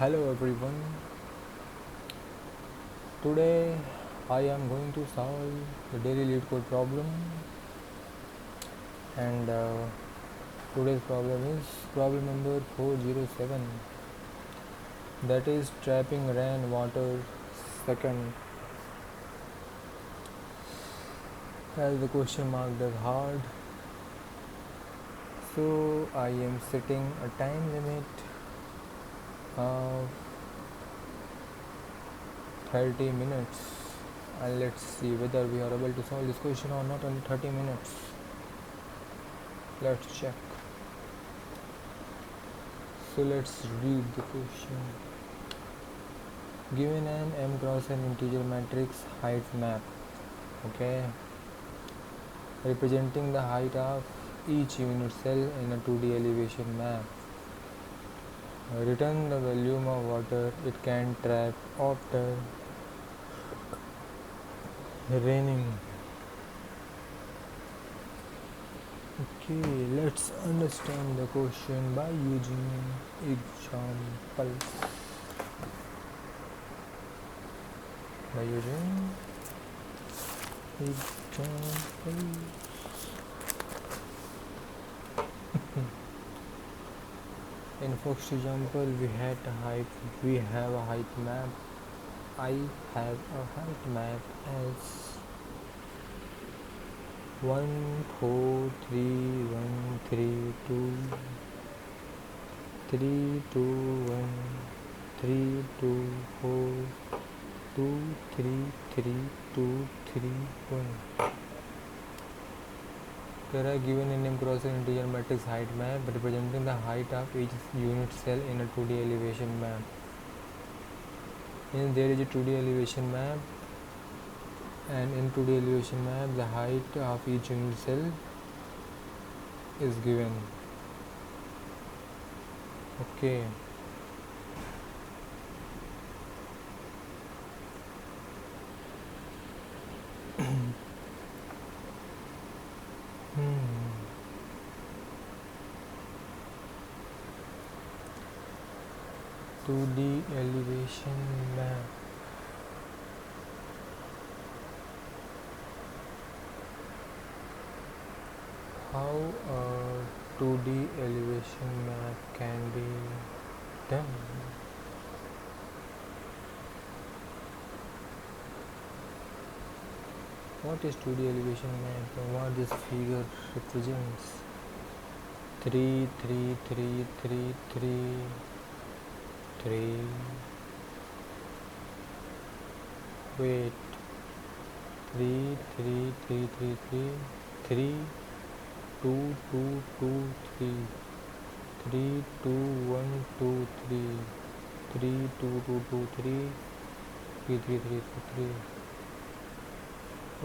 Hello everyone. Today I am going to solve the daily Leetcode problem, and today's problem is problem number 407, that is trapping rainwater. Second, as the question marked as hard, so I am setting a time limit of 30 minutes, and let's see whether we are able to solve this question or not in 30 minutes. Let's check. So let's read the question. Given an m cross n integer matrix height map, okay, representing the height of each unit cell in a 2D elevation map, return the volume of water it can trap after raining. Okay, let's understand the question by using examples. In first example, we have a height map. I have a height map as 1 4 3 1 3 2 3 2 1 3 2 4 2 3 3 2 3 1. There are given an m cross n integer matrix height map representing the height of each unit cell in a 2D elevation map. And there is a 2D elevation map, and in 2D elevation map the height of each unit cell is given. Okay. To the elevation map. How a 2D elevation map can be done? What is 2D elevation map and what this figure represents? 3 3 3 3 3 3. Wait. 3 3 3 3 3 3 2 2 2 3 3 2 1 2 3 3 2 2 2 3 3 3 3 3.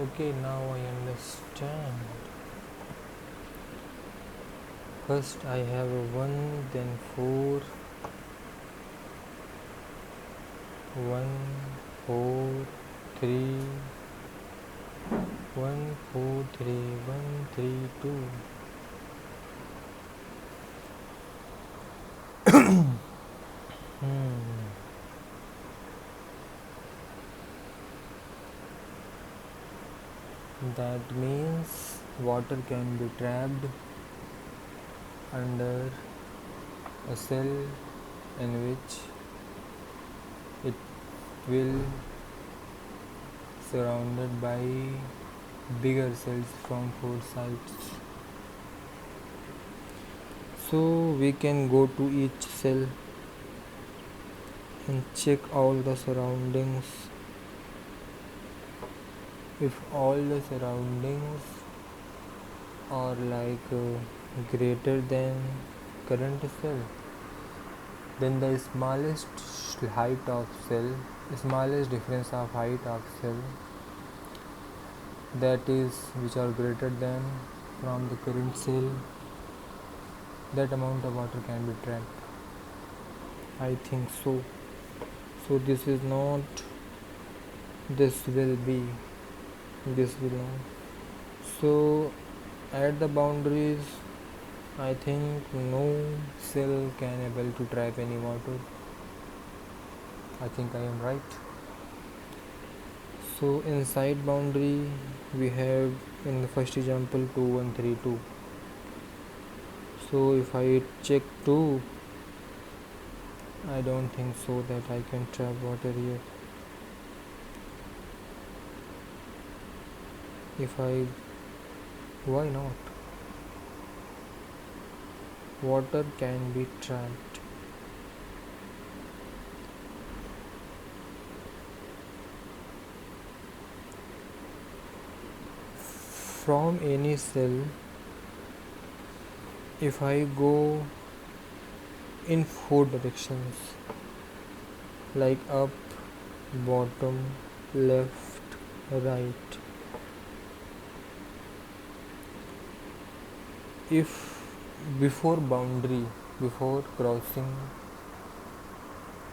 Okay, now I understand. First I have a 1, then 4, 1 4 3 1 4 3 1 3 2. That means water can be trapped under a cell in which it will surrounded by bigger cells from 4 sides. So we can go to each cell and check all the surroundings. If all the surroundings are like greater than current cell, then the smallest difference of height of cell, that is which are greater than from the current cell, that amount of water can be trapped. I think so. So this is not, this will be, this will not. So at the boundaries, I think no cell can able to trap any water. I think I am right. So inside boundary we have in the first example 2132. So if I check 2, I don't think so that I can trap water here. If I, why not? Water can be trapped. From any cell, if I go in 4 directions, like up, bottom, left, right, if before boundary, before crossing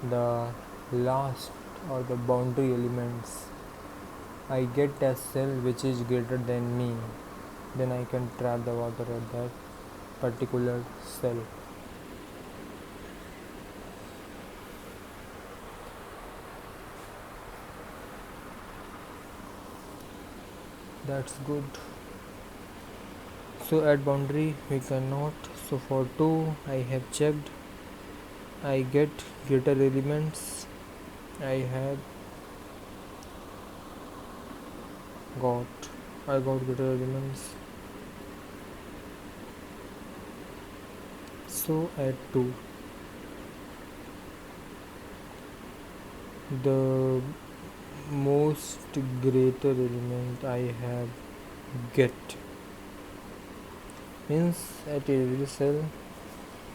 the last or the boundary elements, I get a cell which is greater than me, then I can trap the water at that particular cell. That's good. So at boundary we cannot. So for 2 I have checked, I get greater elements. I got greater elements. So at 2 the most greater element I have get, means at every cell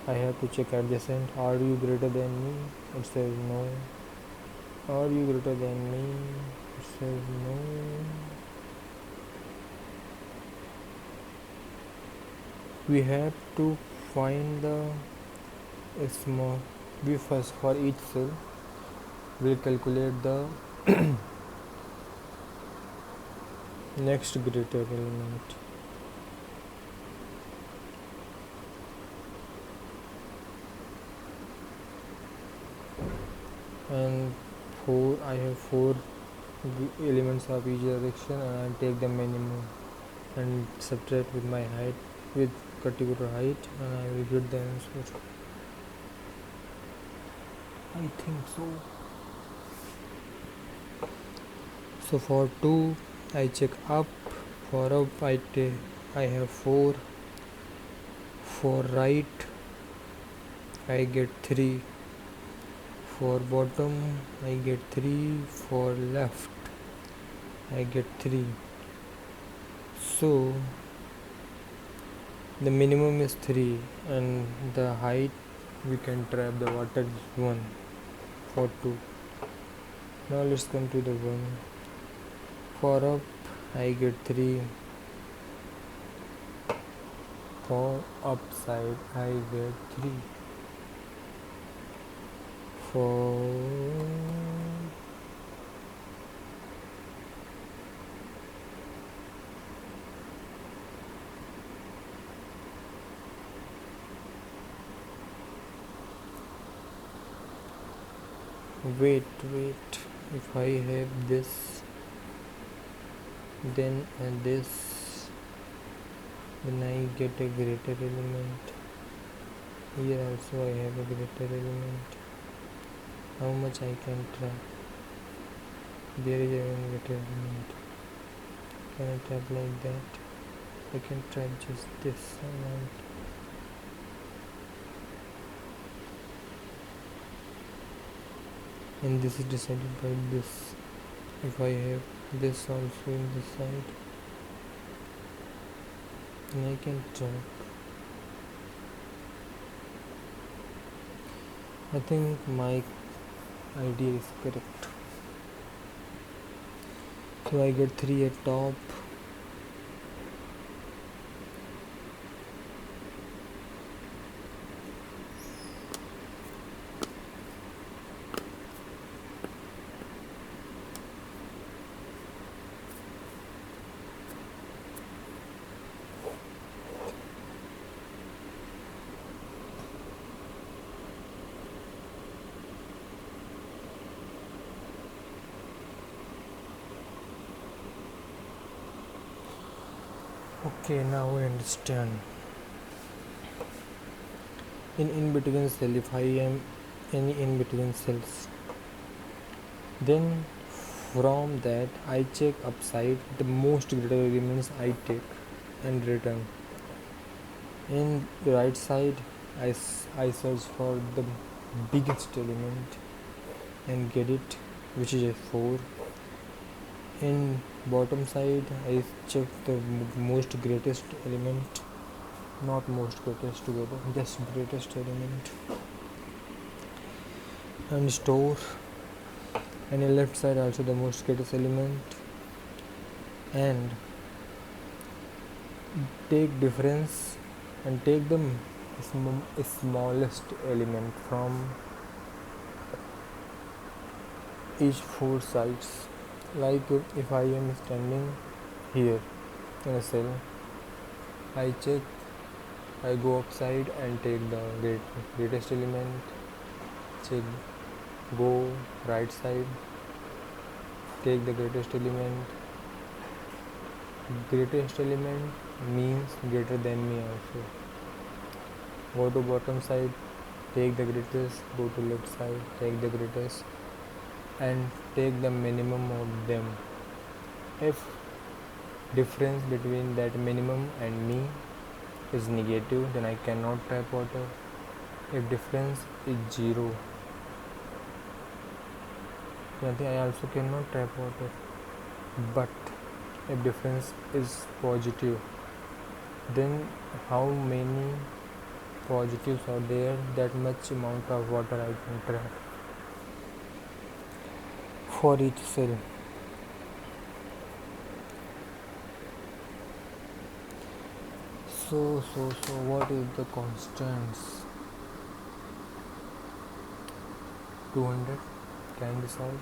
I have to check adjacent. Are you greater than me? It says no. Are you greater than me? It says no. We have to find the small. We first for each cell will calculate the next greater element. And I have 4 elements of each direction, and I take the minimum and subtract with my height, with particular height, and I will get the answer. I think so. So for 2 I check up. For up I have 4. For right I get 3. For bottom I get 3. For left I get 3. So the minimum is 3, and the height we can trap the water is 1 for 2. Now let's come to the 1. For up I get 3. For upside I get 3. For wait, if I have this, then and this, then I get a greater element. Here also I have a greater element. How much I can trap? There is a greater element. Can I trap like that? I can trap just this amount. And this is decided by this. If I have this also in this side, then I can trap. I think my idea is correct. So I get 3 at top. Okay, now I understand. In between cell, if I am any in between cells, then from that I check upside the most greater elements I take and return. In the right side, I search for the biggest element and get it, which is a 4. In bottom side, I check the most greatest element, not most greatest together, just greatest element, and store. And in left side also the most greatest element, and take difference and take the smallest element from each 4 sides. Like if I am standing here in a cell, I check, I go upside and take the greatest element, check, go right side, take the greatest element. Greatest element means greater than me also. Go to bottom side, take the greatest, go to left side, take the greatest, and take the minimum of them. If difference between that minimum and me is negative, then I cannot trap water. If difference is 0, then I also cannot trap water. But if difference is positive, then how many positives are there, that much amount of water I can trap for each cell. So what is the constants? 200 can be solved.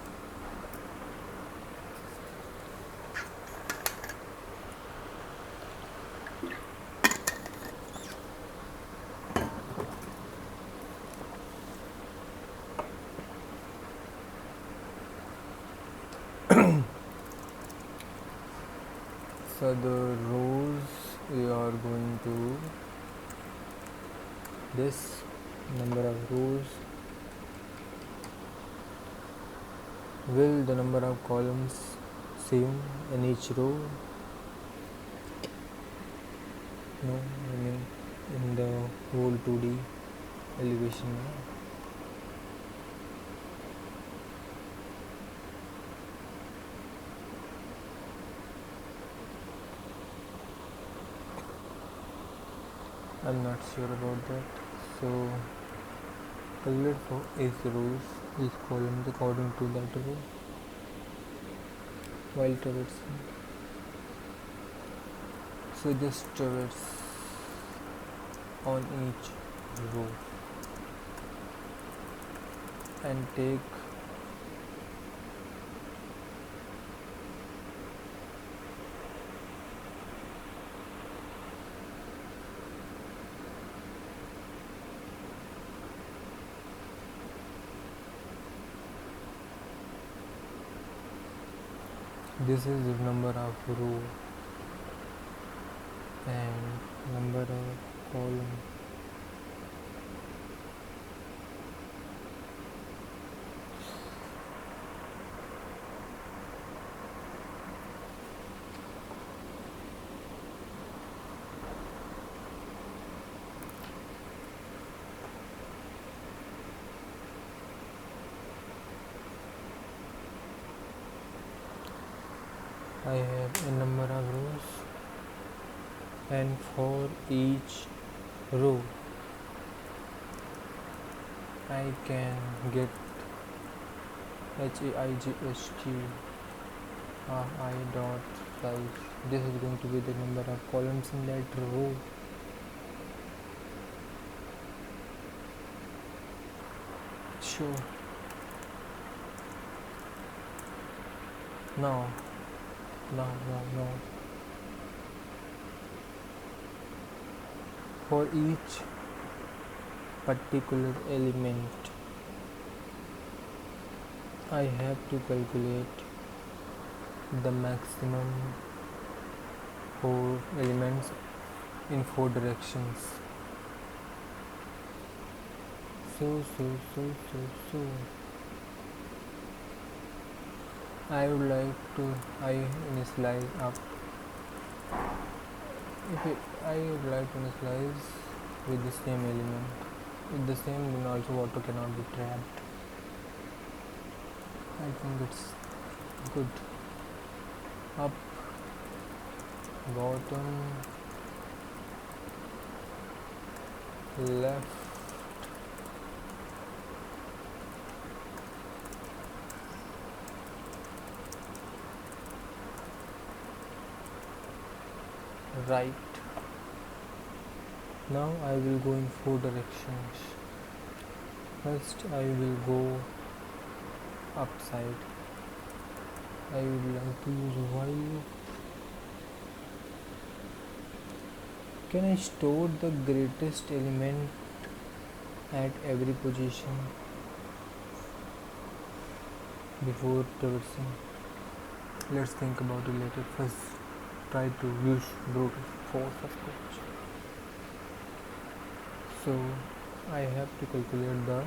So the rows we are going to this number of rows will the number of columns same in each row? No, I mean in the whole 2D elevation. I'm not sure about that. So calculate for each rows, each columns according to that row while traversing. So just traverse on each row and take this is the number of row and number of column. I have a number of rows, and for each row I can get HAIGHT I dot size. This is going to be the number of columns in that row. Sure. No. For each particular element, I have to calculate the maximum 4 elements in 4 directions. So I would like to initialize up. I would like to initialize with the same element. With the same, then also water cannot be trapped. I think it's good. Up, bottom, left, right. Now I will go in 4 directions. First I will go upside. I would like to use while loop. Can I store the greatest element at every position before traversing? Let's think about it later. First try to use brute force approach. So I have to calculate the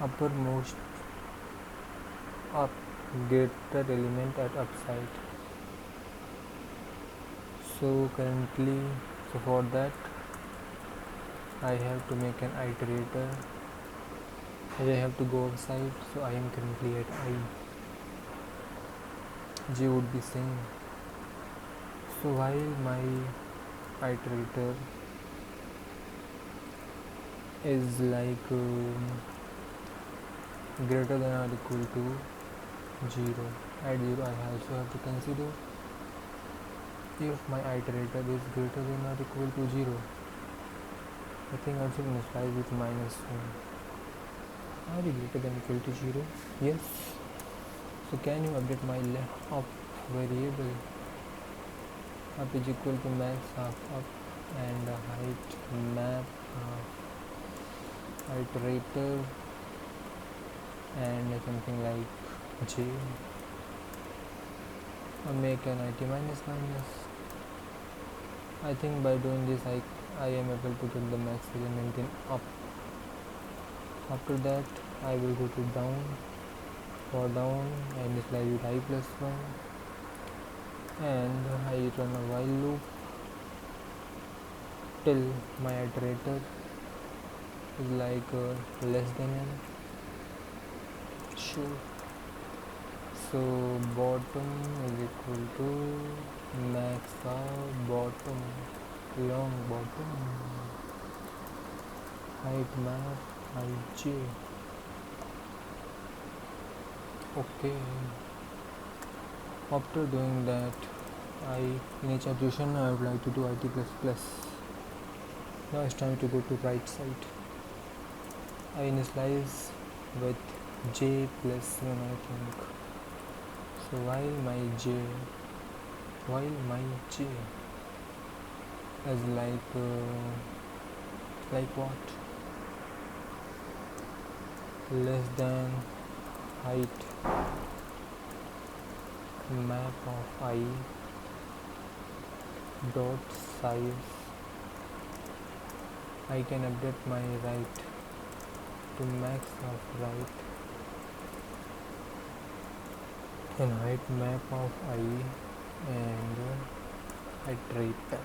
uppermost up greater element at upside. So for that I have to make an iterator. I have to go upside, so I am currently at I. J would be same. So while my iterator is like greater than or equal to 0, at 0 I also have to consider if my iterator is greater than or equal to 0. I think I should initialize with -1. Are you greater than equal to 0? Yes. So can you update my left up variable? Up is equal to max half up and the height map half iterator and something like j. I'll make an it minus minus. I think by doing this I am able to get the max element in up. After that I will go to down. For down I initialize with I plus 1 and I run a while loop till my iterator is like less than n. Sure. So bottom is equal to max of bottom, long bottom, height map ij. Okay. After doing that, in each operation I would like to do it++. Now it's time to go to right side. I initialize with j plus 1, I think. So while my j is like what? Less than height map of I dot size. I can update my right to max of right and height map of I and iterator.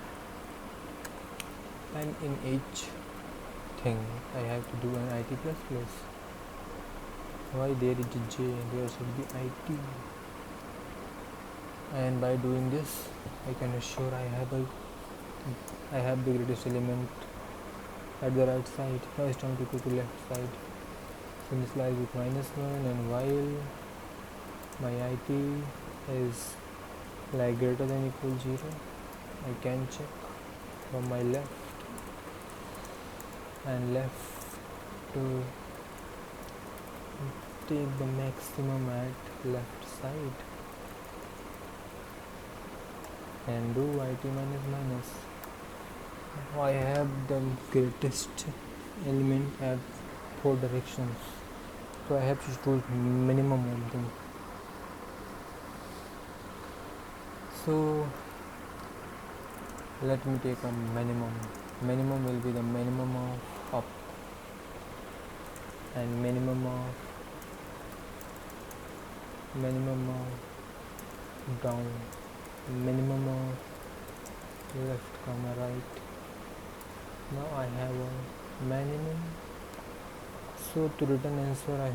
And in each thing I have to do an it++. Why there is a j? There should be it. And by doing this I can assure I have the greatest element at the right side. Now it's time to go to left side. So initialize with -1 and while my it is like greater than equal 0, I can check from my left and left to take the maximum at left side and do it minus minus. I have the greatest element at 4 directions, so I have to choose minimum of them. So Let me take a minimum. Minimum will be the minimum of up and minimum of down, minimum of left comma right. Now I have a minimum. So to return answer I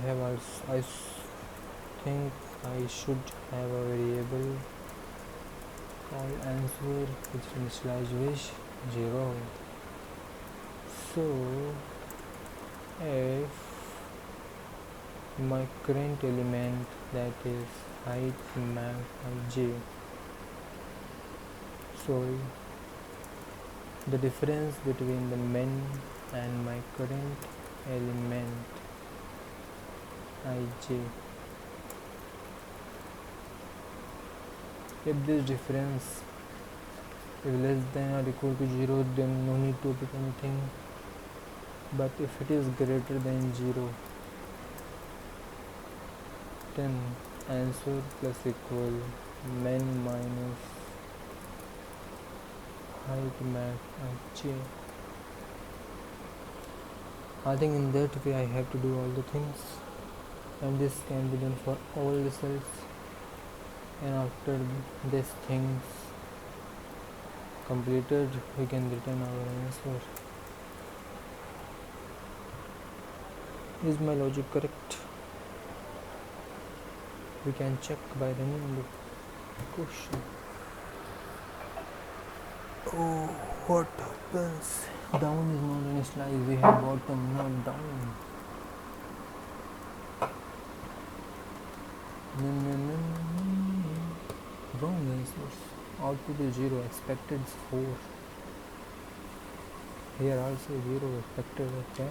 think I should have a variable called answer which initialize 0. So if my current element, that is height map ij, so the difference between the min and my current element ij, if this difference is less than or equal to 0, then no need to put anything, but if it is greater than 0, then answer plus equal min minus height map ij. I think in that way I have to do all the things, and this can be done for all the cells, and after these things completed we can return our answer. Is my logic correct? We can check by running the question. Oh, what happens? Down is not initialized, we have bottom, not down. Wrong answers. Output is 0, expected is 4. Here also 0, expected is 10.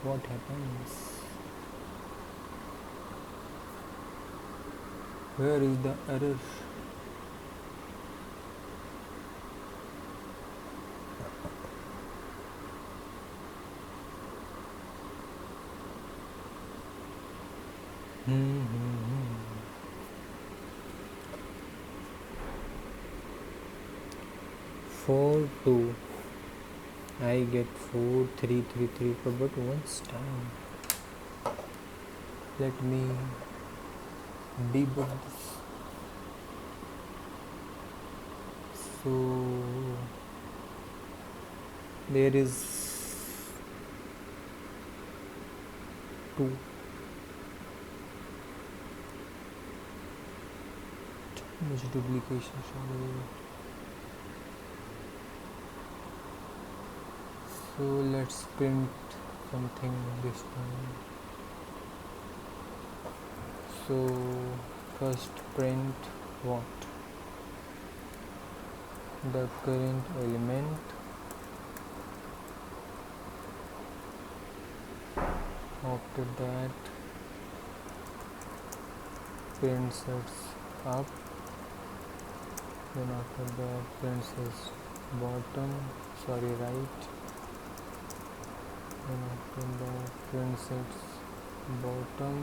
What happens? Where is the error? For 2 I get 4 3 3 3 but once time. Let me debug this. So there is 2. Too much duplication. So let's print something this time. So first print what? The current element. After that print sets up. Then after that print sets right. Then after that print sets bottom,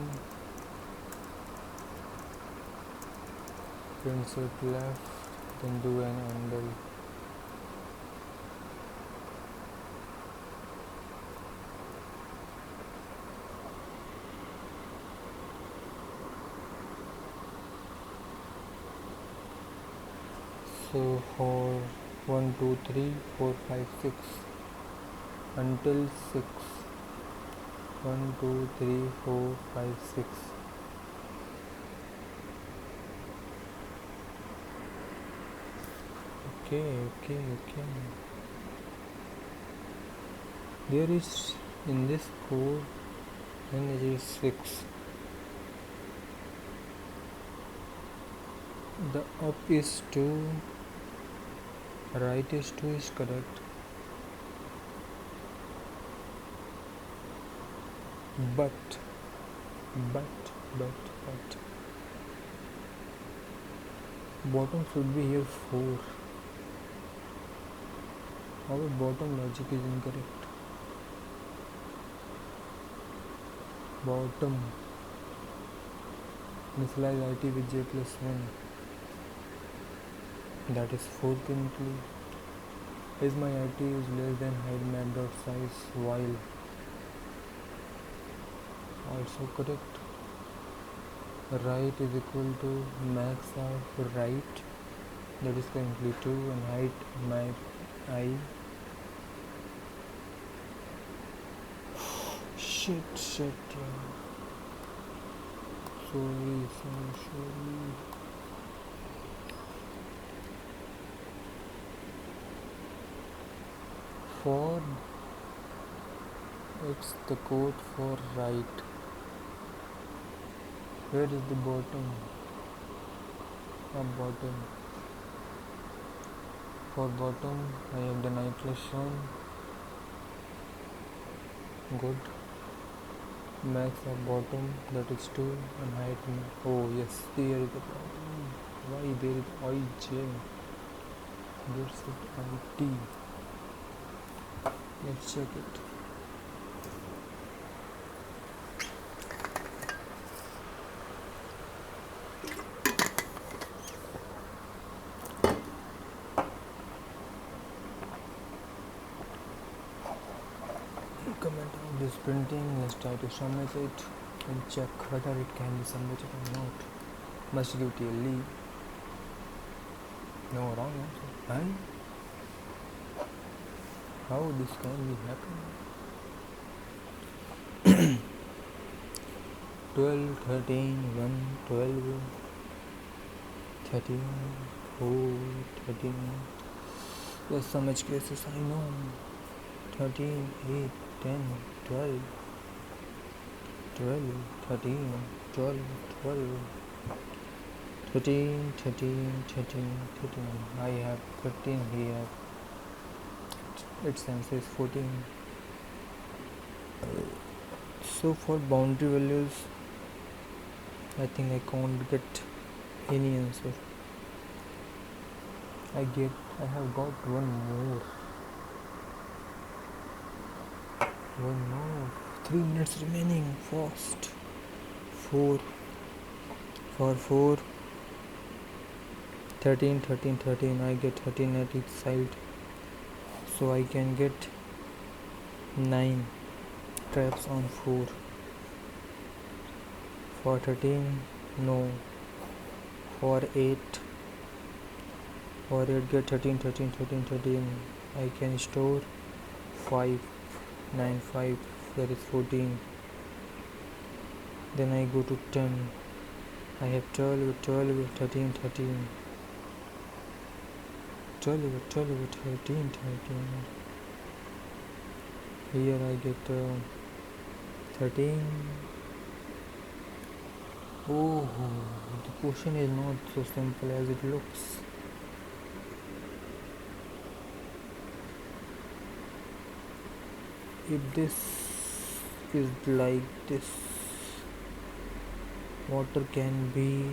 print set left, then do an handle. So for 1 2 3 4 5 6 until 6. 1 2 3 4 5 6. Okay. There is in this code when it is 6, the up is 2, right is 2 is correct, but bottom should be here 4. Our bottom logic is incorrect. Bottom initialize it with j plus 1, that is 4 currently. Is my IT is less than height map dot size while also correct. Right is equal to max of right, that is currently 2, and height my I. Shit. Sorry. For it's the code for right. Where is the bottom? Bottom. For bottom, I have the iteration. Good. Max of bottom, that is 2, and height. Oh yes, there is the bottom. Why there is IJ? There's it IT. Let's check it. Comment on this printing. Let's try to submit it and check whether it can be submitted or not. Must give TLE. No, wrong answer. Huh? How this can be happening? 12, 13, 1, 12, 13, 4, 13. There's so much cases I know. 13, 8, 10, 12, 12, 13, 12, 12, 13, 13, 13, 13. I have 13 here. Its answer is 14. So for boundary values, I think I can't get any answer. I have got one more. 3 minutes remaining. Fast. 4. For 4. 13, 13, 13. I get 13 at each side. So I can get 9 traps on 4. For 13, no. For 8 get 13, 13, 13, 13. I can store 5, 9, 5. That is 14. Then I go to 10. I have 12, 12, 13, 13. 12, 12, 13, 13. Here I get 13. Oh, the question is not so simple as it looks. If this is like this, water can be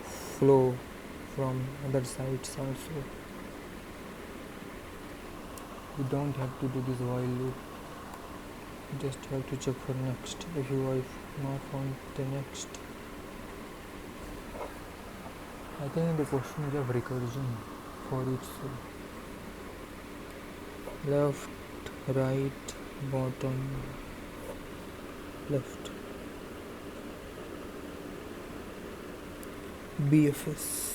flow from other sides also. You don't have to do this while loop. You just have to check for next. If you have not found the next, I think the question is of recursion for each cell. Left, right, bottom, left. BFS.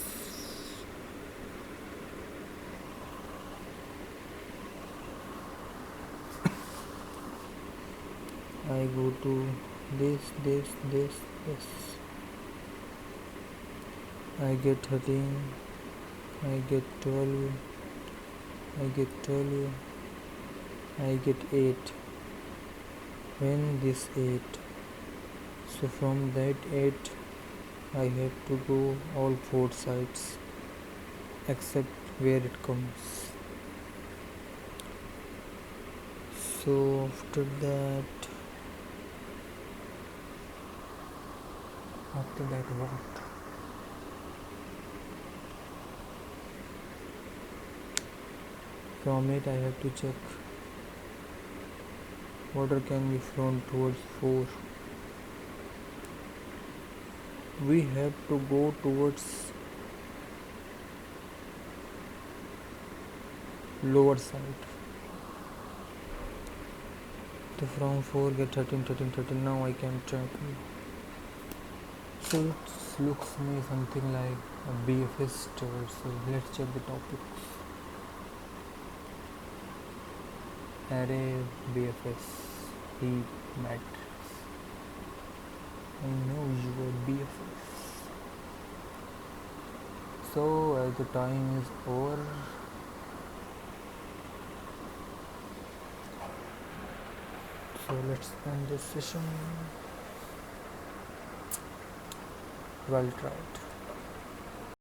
I go to this. I get 13. I get 12. I get 12. I get 8. When this 8. So from that 8, I have to go all 4 sides except where it comes. So after that what? From it I have to check water can be flown towards 4. We have to go towards lower side. So from 4 get 13, 13, 13. Now I can check. So it looks me something like a BFS store. So let's check the topics. Array BFS heap matrix. I know your BFS. So as the time is over, so let's end this session. Well tried.